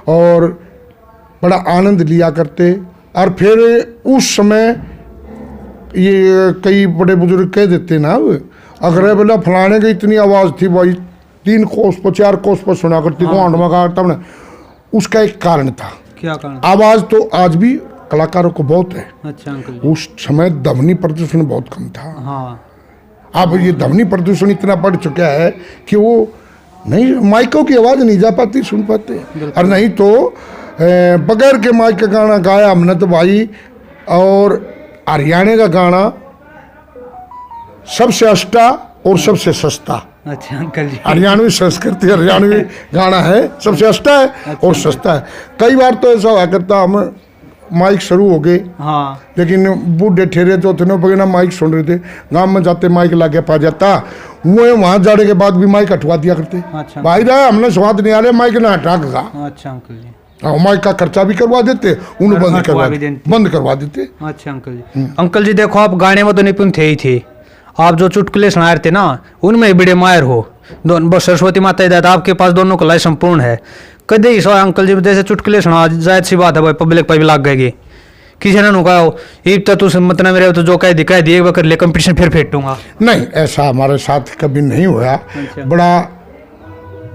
और बड़ा आनंद लिया करते। और फिर उस समय ये कई बड़े बुजुर्ग कह देते ना, अगर बोला फलाने की इतनी आवाज़ थी भाई 3 कोस पर 4 कोस पर सुना करती को आंड मगा तब ने। उसका एक कारण था। क्या कारण? आवाज़ तो आज भी कलाकारों को बहुत है। अच्छा अंकल। उस समय ध्वनि प्रदूषण बहुत कम था। हाँ। अब ये ध्वनि प्रदूषण इतना बढ़ चुका है कि वो नहीं, माइकों की आवाज़ नहीं जा पाती, सुन पाते। और नहीं तो बगैर के माइक का गाना गाया हमने तो भाई। और हरियाणा का गाना सबसे अच्छा और सबसे सस्ता। अच्छा अंकल जी। हरियाणवी संस्कृति, हरियाणवी गाना है, सबसे अच्छा है और सस्ता है। कई बार तो ऐसा हुआ करता, हम माइक शुरू हो गए, हाँ, लेकिन बूढ़े ठहरे तो थे बगैर माइक सुन रहे थे, गांव में जाते माइक लाके पा जाता, वो वहाँ जाने के बाद भी माइक हटवा दिया करते। अच्छा भाई रहा हमने स्वाद नहीं आ रहा, माइक ना हटा गा। अच्छा अंकल जी। माइक का खर्चा भी करवा देते, उन्हें बंद करवा देते। अच्छा अंकल जी। अंकल जी देखो, आप गाने में तो निपुण थे ही थे, आप जो चुटकुले सुना रहे थे ना उनमें बड़े माहिर हो। दोनों सरस्वती माता ही दादा आपके पास दोनों कलाएं संपूर्ण है। कदे ही सो अंकल जी जैसे चुटकुले सुना, जायद सी बात है भाई, पब्लिक पर भी लाग गएगी। किसी ने कहा ईब तक तू मतलब मेरे तो जो कह दी एक बार कर ले, कंपटीशन फिर फेंटूंगा। नहीं, ऐसा हमारे साथ कभी नहीं हुआ। अच्छा। बड़ा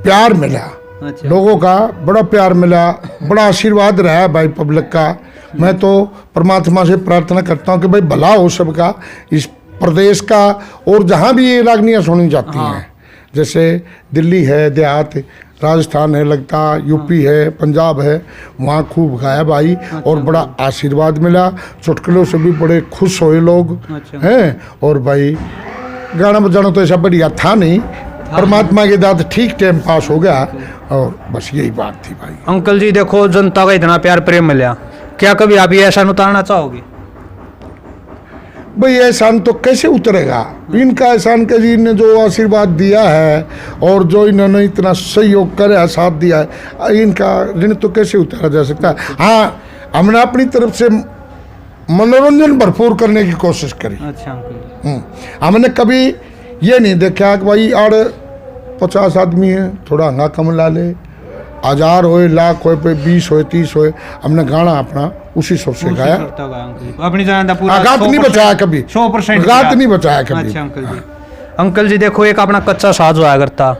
प्यार मिला। अच्छा। लोगों का बड़ा प्यार मिला, बड़ा आशीर्वाद रहा है भाई पब्लिक का। मैं तो परमात्मा से प्रार्थना करता हूँ कि भाई भला हो सबका, इस प्रदेश का, और जहाँ भी ये रागनियाँ सुनी जाती हैं, जैसे दिल्ली है, देहात, राजस्थान है, लगता यूपी है, पंजाब है, वहाँ खूब गाया भाई। और बड़ा आशीर्वाद मिला, चुटकुलों से भी बड़े खुश हुए लोग हैं। और भाई गाना बजाना तो ऐसा बढ़िया था नहीं, परमात्मा के दाद ठीक टाइम पास हो गया, और बस यही बात थी भाई। अंकल जी देखो, जनता का इतना प्यार प्रेम मिला, क्या कभी आप ये एहसान उतारना चाहोगे? भाई एहसान तो कैसे उतरेगा, इनका एहसान के जी ने जो आशीर्वाद दिया है और जो इन्होंने इतना सहयोग करे, साथ दिया है, इनका ऋण तो कैसे उतारा जा सकता है। हाँ, हमने अपनी तरफ से मनोरंजन भरपूर करने की कोशिश करी। अच्छा अंकल। हमने कभी ये नहीं देखा कि भाई आड़ 50 आदमी है, थोड़ा हंगा कम ला ले, 1000 होए, लाख होए, 20 होए, 30 होए, हमने गाना अपना उसी सबसे गाया। अपनी जान पूरा गात नहीं बचाया कभी, 100% गात नहीं बचाया कभी। अच्छा अंकल जी। अंकल जी देखो, एक अपना कच्चा साज हुआ करता,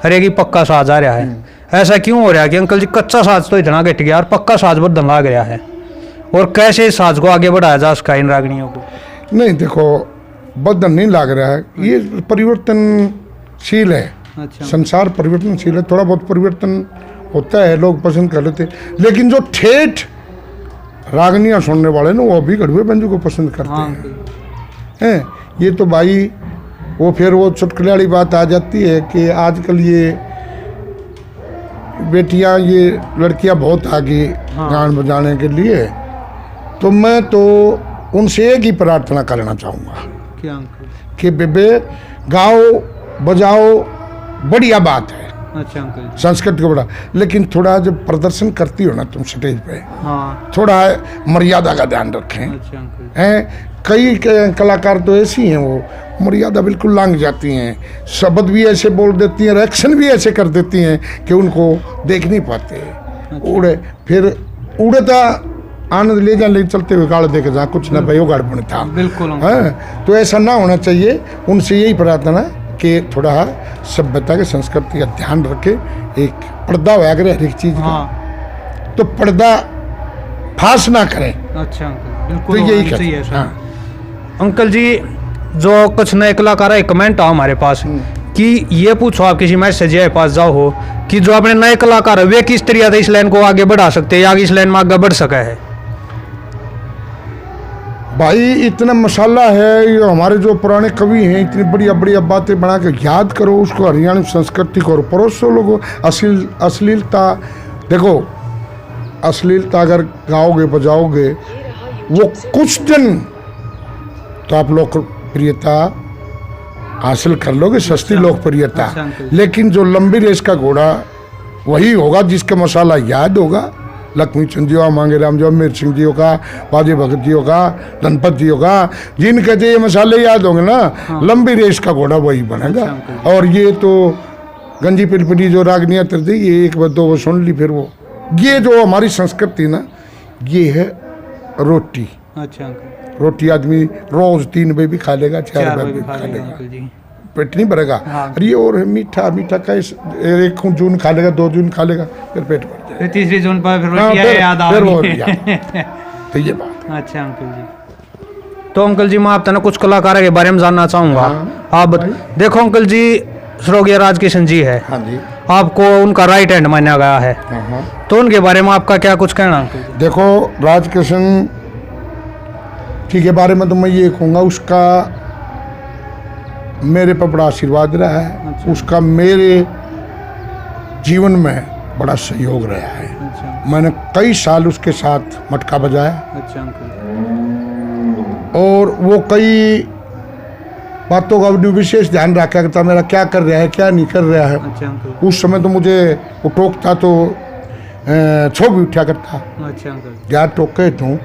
हरे की पक्का साज आ रहा है। ऐसा क्यों हो रहा है कि अंकल जी कच्चा साज तो इतना घट गया और पक्का साज बहुत धन लग रहा है, और कैसे इस साज को आगे बढ़ाया जा सकता है इन रागनियों को? नहीं देखो, बदन नहीं लग रहा है, ये परिवर्तनशील है। अच्छा। संसार परिवर्तनशील है, थोड़ा बहुत परिवर्तन होता है, लोग पसंद कर लेते, लेकिन जो ठेठ रागनियाँ सुनने वाले ना वो भी गढ़वे बंजू को पसंद करते हैं। ये तो भाई वो फिर वो चुटकुले वाली बात आ जाती है कि आजकल ये बेटियां, ये लड़कियां बहुत आगे गान बजाने के लिए, तो मैं तो उनसे एक ही प्रार्थना करना चाहूँगा कि बेबे गाओ बजाओ, बढ़िया बात है। अच्छा अंकल। संस्कृत को बड़ा, लेकिन थोड़ा जब प्रदर्शन करती हो ना तुम स्टेज पे, थोड़ा मर्यादा का ध्यान रखें। अच्छा अंकल। हैं कई कलाकार तो ऐसी हैं, वो मर्यादा बिल्कुल लांघ जाती हैं, शब्द भी ऐसे बोल देती हैं, रिएक्शन भी ऐसे कर देती हैं कि उनको देख नहीं पाते। उड़े फिर उड़े तो आनंद ले जा, लेकिन चलते हुए गाड़ देखे जा, कुछ ना भाई वो गाड़ था। बिल्कुल है, तो ऐसा ना होना चाहिए। उनसे यही प्रार्थना है कि थोड़ा सभ्यता के संस्कृति का ध्यान रखे, एक पर्दा हुआ करे हर एक चीज का, तो पर्दा फास ना करें। अच्छा अंकल, बिल्कुल तो यही चाहिए। अंकल जी जो कुछ नए कलाकार है, कमेंट आओ हमारे पास कि ये पूछो, आप किसी मैसेज के पास जाओ हो कि जो अपने नए कलाकार है वे किस तरीके से इस लाइन को आगे बढ़ा सकते हैं या इस लाइन में आगे बढ़ सका है? भाई इतना मसाला है, हमारे जो पुराने कवि हैं इतनी बढ़िया बढ़िया बातें बना के याद करो उसको, हरियाणवी संस्कृति को, और परोसो लोगों। अश्लीलता देखो, अश्लीलता अगर गाओगे बजाओगे वो कुछ दिन तो आप लोकप्रियता हासिल कर लोगे, सस्ती लोकप्रियता, लेकिन जो लंबी रेस का घोड़ा वही होगा जिसका मसाला याद होगा। लक्ष्मी चंद जी, मांगे राम जी, अमीर सिंह जी का, बाजे भगत जी का, धनपत जी का, जिनके ये मसाले याद होंगे ना, लंबी रेस का घोड़ा वही बनेगा। और ये तो गंजी पिलपिली जो रागनियाँ तरती, ये एक बार दो वो सुन ली फिर वो ये जो हमारी संस्कृति ना, ये है रोटी। अच्छा अंकल, रोटी आदमी रोज 3 बजे भी खा लेगा, 4 चार बजे बजे भी खा खा लेगा लेगा, अंकल जी। पेट नहीं भरेगा। हाँ। और ये और है मीठा, मीठा का 1 जून खा लेगा, 2 जून खा लेगा, फिर पेट भर जाएगा। फिर तीसरी जून पर फिर हाँ, रोटियां याद आ फिर वो गई। याद। तो ये बात। अच्छा अंकल जी, तो अंकल जी मैं आपसे ना कुछ कलाकारों के बारे में जानना चाहूंगा। हाँ, आप भाई। देखो अंकल जी, स्वर्गीय राजकिशन जी है, हाँ जी। आपको उनका राइट हैंड माना गया है, हाँ हाँ। तो उनके बारे में आपका क्या कुछ कहना अंकल जी? देखो, राजकिशन जी के बारे में तो मैं ये कहूँगा, उसका मेरे पर बड़ा आशीर्वाद रहा है। अच्छा। उसका मेरे जीवन में बड़ा सहयोग रहा है। अच्छा मैंने कई साल उसके साथ मटका बजाया, अच्छा अंकल, और वो कई बातों का भी विशेष ध्यान रखा करता, मेरा क्या कर रहा है, क्या नहीं कर रहा है। अच्छा अंकल, उस समय तो मुझे वो टोकता तो छो भी उठा करता, अच्छा अंकल, क्या टोके तो।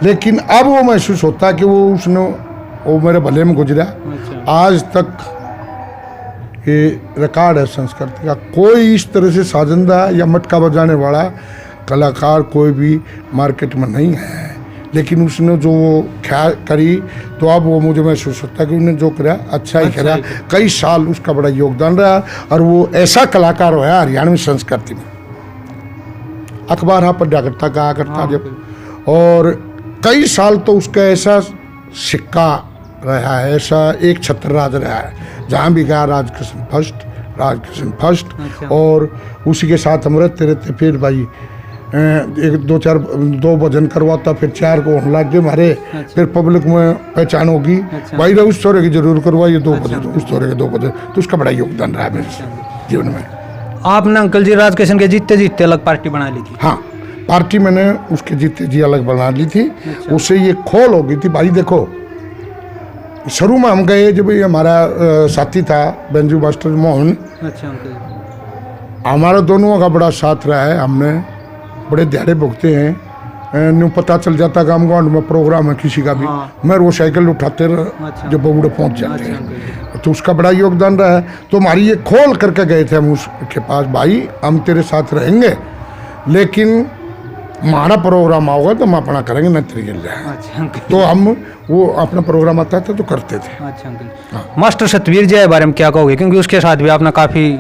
लेकिन अब वो महसूस होता कि वो मेरे भले में गुजरा। अच्छा आज तक ये रिकॉर्ड है संस्कृति का, कोई इस तरह से साजंदा या मटका बजाने वाला कलाकार कोई भी मार्केट में नहीं है। लेकिन उसने जो ख्याल करी, तो अब वो मुझे महसूस होता है कि उसने जो करा अच्छा ही करा। कई साल उसका बड़ा योगदान रहा, और वो ऐसा कलाकार हुआ हरियाणवी संस्कृति में। अखबार हाँ पढ़ा करता, कहा करता जब, और कई साल तो उसका ऐसा सिक्का रहा है, ऐसा एक छत्र राज रहा है, जहाँ भी गया राजकिशन फर्स्ट, राजकिशन फर्स्ट। अच्छा। और उसी के साथ हम रहते रहते, फिर भाई 2 भजन करवाता, फिर 4 को होने लग गए हमारे। फिर पब्लिक में पहचान होगी, अच्छा। भाई उस तोरे की जरूर करवाइए 2 भजन, उस तोरे के 2 भजन। तो उसका बड़ा योगदान रहा है मेरे जीवन में। आपने अंकल जी राजकिशन के जीतते जीतते अलग पार्टी बना ली थी? हाँ, पार्टी मैंने उसके जीते जी अलग बना ली थी। अच्छा। उससे ये खोल हो गई थी। भाई देखो, शुरू में हम गए जब ये हमारा साथी था बेंजू मास्टर मोहन, अच्छा अंकल, हमारा दोनों का बड़ा साथ रहा है। हमने बड़े दिहाड़े भुगते हैं। न्यू पता चल जाता गाँव गाँव में प्रोग्राम है किसी का भी, हाँ। मैं वो साइकिल उठाते अच्छा। जब बबूढ़े पहुंच जाते अच्छा हैं। अंकल जी, तो उसका बड़ा योगदान रहा है। तो हमारी ये खोल करके गए थे हम उसके पास, भाई हम तेरे साथ रहेंगे, लेकिन हमारा प्रोग्राम आओगा तो हम अपना करेंगे, न तेरे गिर जाए। अच्छा अंकल, तो हम वो अपना प्रोग्राम आता था तो करते थे। अच्छा अंकल। मास्टर सतवीर जी के बारे में क्या कहोगे, क्योंकि उसके साथ भी आपने काफ़ी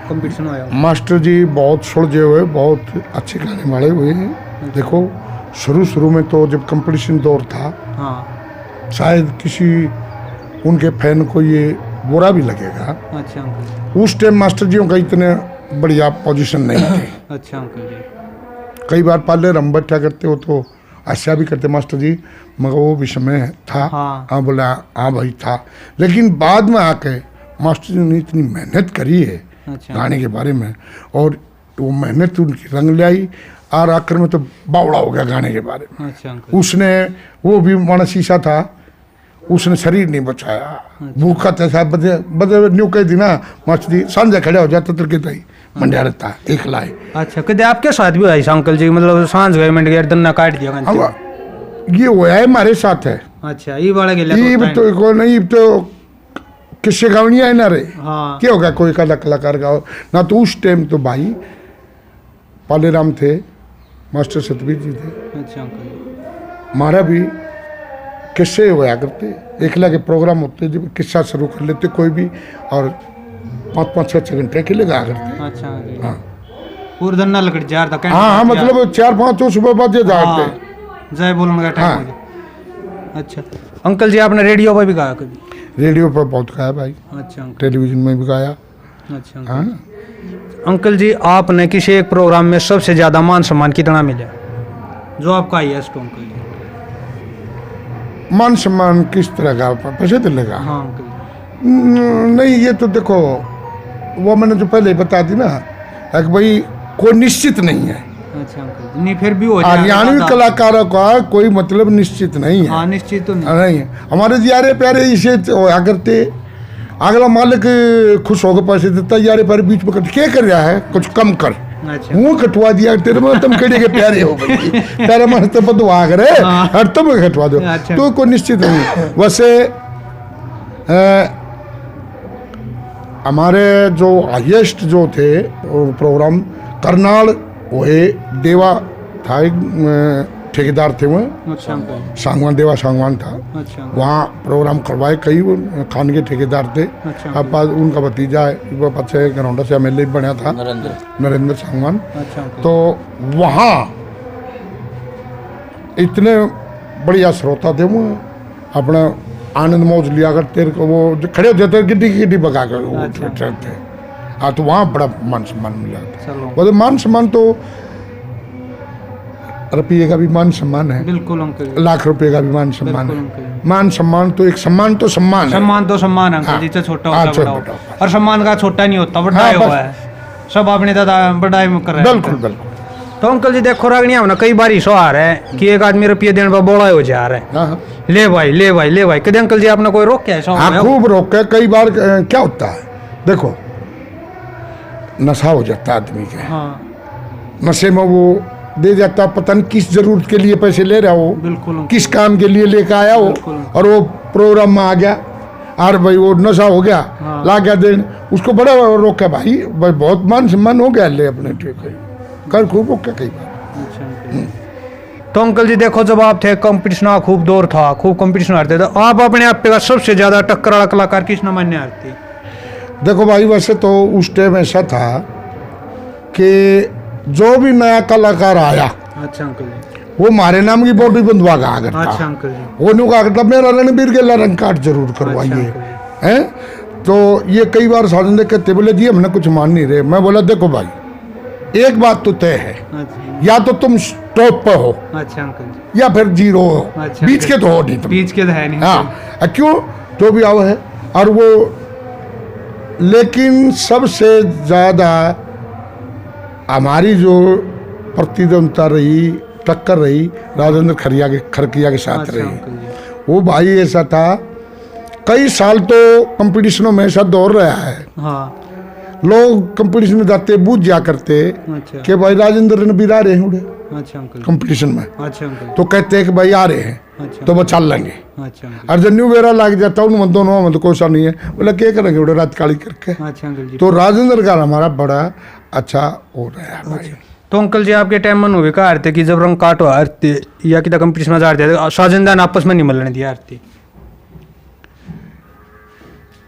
कंपटीशन हुआ है। मास्टर जी बहुत सुलझे हुए, बहुत अच्छे गाने वाले हुए हैं। देखो, शुरू में तो जब कंपटीशन दौर था, हाँ, शायद किसी उनके फैन को ये बुरा भी लगेगा। अच्छा अंकल, उस टाइम मास्टर जी का इतने बढ़िया पोजीशन नहीं थे। अच्छा अंकल जी, कई बार पहले हम बैठा करते हो तो ऐसा भी करते मास्टर जी, मगर वो भी समय था। हाँ। हाँ बोला, हाँ भाई था। लेकिन बाद में आके मास्टर जी ने इतनी मेहनत करी है अच्छा गाने के बारे में, और वो मेहनत उनकी रंग लाई, और आखिर में तो बावड़ा हो गया गाने के बारे में। अच्छा अंकल, उसने, वो भी माना शीशा था, उसने शरीर नहीं बचाया, भूखा था साहब। बदे बदे न्यू कह दी ना मास्टर जी, सांझा खड़े हो जाता तो कहता ही मंडिया रहता एक लाए। अच्छा, कदे आपके साथ भी हुआ अंकल जी, मतलब सांझ गए मिनट गए दन्ना काट दिया अब ये हुआ है हमारे साथ है। अच्छा, ये वाला के ये तो को नहीं तो किससे गावनी है ना रे, हाँ, क्या होगा कोई का कलाकार गाओ ना। तो उस टाइम तो भाई पालेराम थे, मास्टर सतवीर जी थे, अच्छा अंकल, हमारा भी किस्से हुआ करते, एकला के प्रोग्राम होते जब किस्सा शुरू कर लेते कोई भी, और 5-5, 6-6 घंटे अकेले गाया करते। अच्छा अंकल, हाँ पूरा दन्ना लकड़ जार था। हाँ, मतलब 4-5 तो सुबह बाद ये जाते। जय बोलने का टाइम हाँ। हो गया। अच्छा अंकल जी, आपने रेडियो पर भी गाया कभी? रेडियो पर बहुत गाया भाई, अच्छा अंकल, टेलीविजन में भी गाया। अच्छा अंकल। हाँ, अंकल जी, आपने किसी एक प्रोग्राम में सबसे ज़्यादा मान सम्मान कितना मिला जो आपका हाईएस्ट हो अंकल जी? मान सम्मान किस तरह का, पैसे तो लगा? हाँ अंकल, नहीं, ये तो देखो, वो मैंने जो पहले बता दी ना, कि भाई कोई निश्चित नहीं है। अच्छा अंकल, नहीं फिर भी हो जाएगा हरियाणवी दादा। कलाकारों का कोई मतलब निश्चित नहीं है। हाँ, निश्चित तो नहीं। नहीं है। हमारे यारे प्यारे इसे होया करते, अगला मालिक खुश होकर पैसे देता, यारे प्यारे बीच में कट क्या कर रहा है, कुछ कम कर, अच्छा, मुंह कटवा दिया तेरे में, तुम कड़े के प्यारे हो भाई, तेरा मन तो बदवा करे और तुम कटवा दो। अच्छा। तो कोई निश्चित नहीं। वैसे हमारे जो हाईएस्ट जो थे प्रोग्राम, करनाल वो देवा था, एक ठेकेदार थे वो, अच्छा अंकल। सांगवान, देवा सांगवान था। अच्छा अंकल। वहाँ प्रोग्राम करवाए, कई वो खान के ठेकेदार थे। अच्छा अब बाद उनका भतीजा है, वो बच्चे गरौंडा से MLA बना था, नरेंद्र सांगवान। अच्छा अंकल। तो वहाँ इतने बढ़िया श्रोता थे वो, अपना आनंद मौज लिया करते, वो जो खड़े हो जाते गिड्डी भगा कर वो अच्छा। चलते। हाँ, तो वहाँ बड़ा मान सम्मान मिला था। चलो वो मान सम्मान तो रुपये का भी मान सम्मान है, बिल्कुल अंकल। लाख रुपए का भी मान सम्मान बिल्कुल है। अंकल। मान सम्मान तो एक सम्मान तो सम्मान है। सम्मान तो सम्मान अंकल हाँ। जी, चाहे छोटा हाँ, होता बड़ा छोटा हो, होता। और सम्मान का छोटा नहीं होता, बड़ा हाँ, ही बस। हुआ है, सब अपने दादा बड़ा कर रहे हैं। बिल्कुल बिल्कुल। तो अंकल जी देखो रागनी हमने कई बार सो आ रहा है कि एक आदमी रुपये देने पर बोला हो जा रहा है, हाँ हाँ। ले भाई ले भाई ले भाई, कभी अंकल जी आपने कोई रोक क्या है? हाँ, खूब रोक के कई बार क्या होता है, देखो नशा हो जाता है आदमी के, हाँ नशे में वो दे जाता, पता नहीं किस जरूरत के लिए पैसे ले रहा हो, बिल्कुल अंकल। किस काम के लिए लेकर आया हो, बिल्कुल। और वो प्रोग्राम में आ गया और भाई वो नशा हो गया, हाँ। ला गया देन, उसको बड़ा रोका, भाई भाई बहुत मान सम्मान हो गया, ले अपने ठीक है, कर खूब रोका कई बार। अच्छा अंकल। तो अंकल जी देखो जब आप थे कंपटीशन का खूब दौर था, खूब कंपटीशन हारते थे, आप अपने आप पे सबसे ज्यादा टक्कर वाला कलाकार किस न मानने हारती? देखो भाई, वैसे तो उस टाइम ऐसा था कि जो भी नया कलाकार आया अच्छा अंकल जी। वो हमारे नाम की बॉडी बंधवा का करता। अच्छा अंकल जी। वो नु कहा करता मेरा रणबीर के रंग कार्ड जरूर अच्छा करवाइए, अंकल हैं। तो ये कई बार साधन देख कहते बोले जी हमने कुछ मान नहीं रहे। मैं बोला देखो भाई, एक बात तो तय है, अच्छा। या तो तुम टॉप पे हो अच्छा अंकल जी। या फिर जीरो हो, अच्छा, बीच के तो हो नहीं तुम। बीच के तो है नहीं। हाँ, क्यों जो भी आओ है। और वो लेकिन सबसे ज्यादा हमारी जो प्रतिद्वंदता रही, टक्कर रही, राजेंद्र खरकिया के साथ अच्छा रही। अंकल जी। वो भाई ऐसा था, कई साल तो कंपटीशनों में ऐसा दौर रहा है, हाँ लोग कंपटीशन में जाते बूझ जा करते अच्छा। कि भाई राजेंद्र रणबीर आ रहे हैं उड़े अच्छा अंकल। कंपटीशन में, अच्छा अंकल। तो कहते हैं कि भाई आ रहे हैं अच्छा तो वो चल लेंगे। अच्छा अंकल। और जब न्यू वेरा लग जाता उन दोनों में तो कोई सा नहीं है, बोला क्या करेंगे उड़े रात काली करके। अच्छा अंकल जी। तो राजेंद्र का हमारा बड़ा अच्छा हो रहा है भाई। तो अंकल जी आपके टाइम में हुए का हारते कि जब रंग काटो हारते या कि कंपटीशन में हारते साजनदान आपस में नहीं मिलने दिया हारती?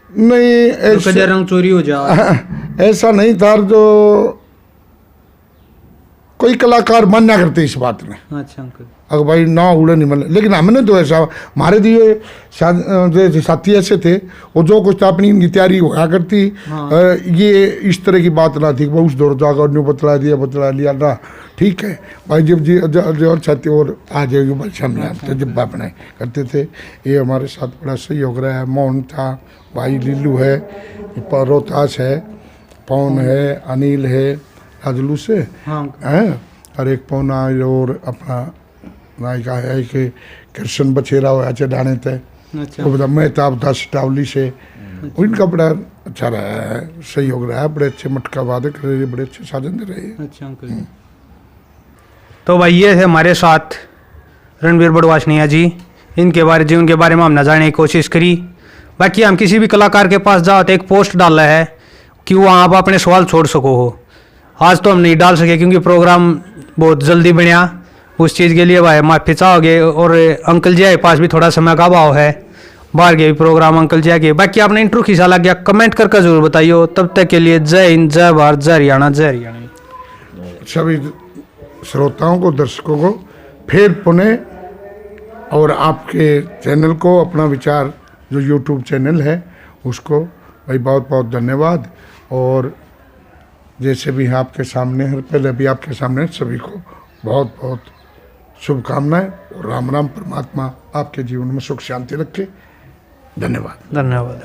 नहीं तो कदे रंग चोरी हो जा? ऐसा नहीं था, जो कोई कलाकार मान्या करते इस बात में, अच्छा अंकल। अगर भाई ना उड़े नहीं मिले। लेकिन हमने तो ऐसा, हमारे दिए साथी ऐसे थे, वो जो कुछ था अपनी इनकी तैयारी होया करती। हाँ। ये इस तरह की बात ना थी कि उस दौर जाकर न्यू बतला लिया ना, ठीक है भाई, जब जी और छाती और आ जाएगी बस हम यहाँ जब अपने करते थे। ये हमारे साथ बड़ा सही हो रहा है। मोहन था, भाई लीलू है, रोहतास है, पवन है, अनिल है राजलू से, हाँ हैं, और एक पौना और अपना नायिका है कि कृष्ण बछेरा हो डाने थे, अच्छा। वो बता मेहताब दास टावली से, उनका बड़ा अच्छा रहा है, सही हो रहा है, बड़े अच्छे मटका वादक रहे, बड़े अच्छे साजन रहे। अच्छा अंकल। तो भाई ये थे हमारे साथ रणबीर बड़वाशनिया जी, उनके बारे में हमने जानने की कोशिश करी। बाकी हम किसी भी कलाकार के पास जाओ तो एक पोस्ट डाला है कि वहाँ आप अपने सवाल छोड़ सको हो। आज तो हम नहीं डाल सके क्योंकि प्रोग्राम बहुत जल्दी बना, उस चीज़ के लिए भाई माफ़ी चाहोगे। और अंकल जी के पास भी थोड़ा समय का अभाव है, बाहर के भी प्रोग्राम अंकल जी के। बाकी आपने इंट्रो खींचा लग गया, कमेंट करके जरूर बताइए। तब तक के लिए जय हिंद, जय भारत, जय हरियाणा, जय हरियाणा। सभी श्रोताओं को, दर्शकों को फिर पुनः, और आपके चैनल को, अपना विचार जो यूट्यूब चैनल है उसको भाई बहुत बहुत धन्यवाद। और जैसे भी आपके सामने है, पहले भी आपके सामने, सभी को बहुत बहुत शुभकामनाएं और राम राम। परमात्मा आपके जीवन में सुख शांति रखे। धन्यवाद। धन्यवाद।